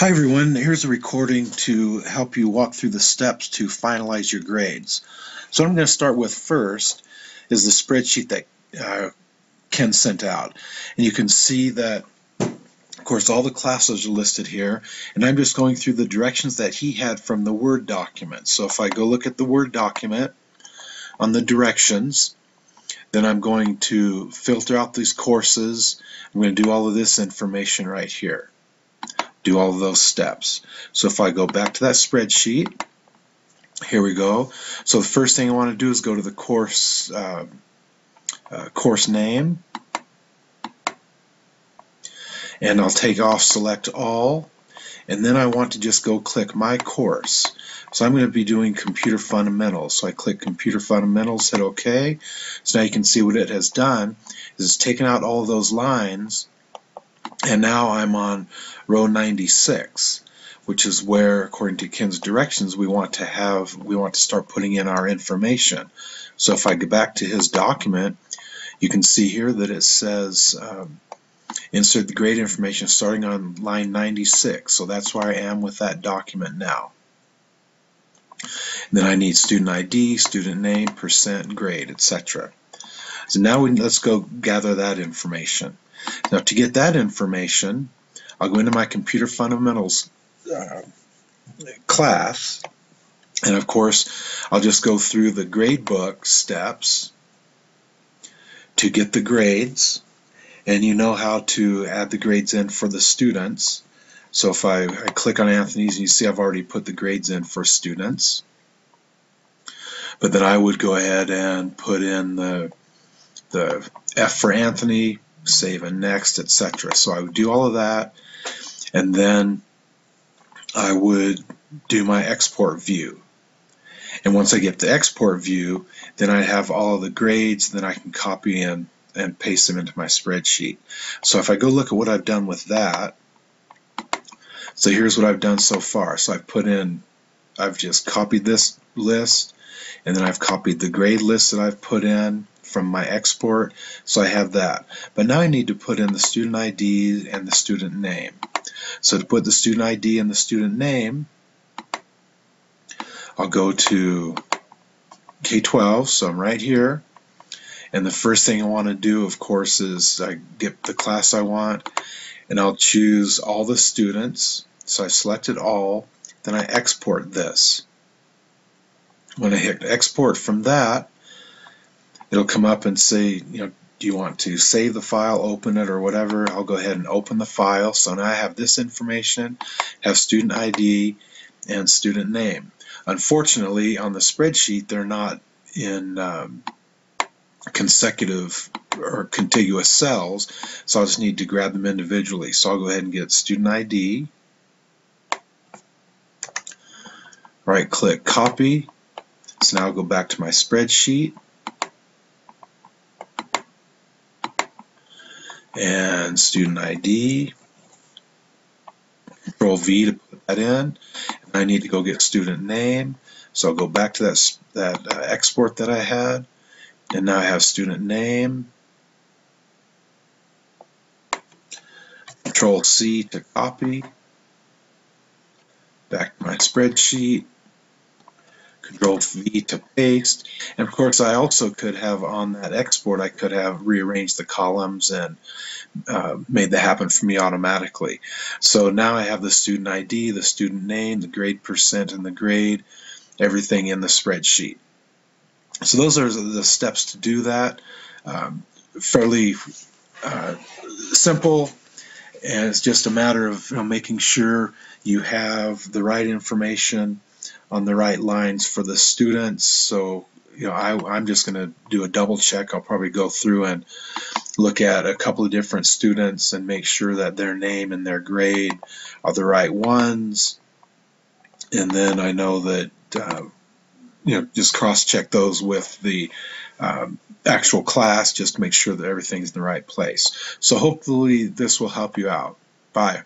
Hi everyone, here's a recording to help you walk through the steps to finalize your grades. So what I'm going to start with first is the spreadsheet that Ken sent out. And you can see that, of course, all the classes are listed here, and I'm just going through the directions that he had from the Word document. So if I go look at the Word document on the directions, then I'm going to filter out these courses. I'm going to do all of this information right here. Do all of those steps. So if I go back to that spreadsheet, here we go. So the first thing I want to do is go to the course name, and I'll take off select all, and then I want to just go click my course. So I'm going to be doing computer fundamentals. So I click computer fundamentals, hit OK. So now you can see what it has done is it's taken out all of those lines, and now I'm on row 96, which is where, according to Ken's directions, we want to start putting in our information. So if I go back to his document, you can see here that it says insert the grade information starting on line 96. So that's where I am with that document now. And then I need student ID, student name, percent, grade, etc. So now let's go gather that information. Now to get that information, I'll go into my computer fundamentals class, and of course I'll just go through the gradebook steps to get the grades, and you know how to add the grades in for the students. So if I click on Anthony's, and you see I've already put the grades in for students, but then I would go ahead and put in the F for Anthony, save and next, etc. So I would do all of that, and then I would do my export view. And once I get the export view, then I have all of the grades, then I can copy in and paste them into my spreadsheet. So if I go look at what I've done with that, so here's what I've done so far. So I've just copied this list, and then I've copied the grade list that I've put in from my export, so I have that. But now I need to put in the student ID and the student name. So to put the student ID and the student name, I'll go to K-12, so I'm right here, and the first thing I want to do, of course, is I get the class I want, and I'll choose all the students. So I selected all, then I export this. When I hit export from that, it'll come up and say, do you want to save the file, open it, or whatever? I'll go ahead and open the file. So now I have this information, have student ID and student name. Unfortunately, on the spreadsheet, they're not in consecutive or contiguous cells, so I'll just need to grab them individually. So I'll go ahead and get student ID, right-click, copy. So now I'll go back to my spreadsheet, and student ID, Control V to put that in, and I need to go get student name, so I'll go back to that export that I had, and now I have student name, Control C to copy, back to my spreadsheet, Control V to paste, and of course I also could have on that export, I could have rearranged the columns and made that happen for me automatically. So now I have the student ID, the student name, the grade percent, and the grade, everything in the spreadsheet. So those are the steps to do that. Fairly simple, and it's just a matter of making sure you have the right information on the right lines for the students. So I'm just going to do a double check. I'll probably go through and look at a couple of different students and make sure that their name and their grade are the right ones, and then I know that just cross-check those with the actual class just to make sure that everything's in the right place. So hopefully this will help you out. Bye.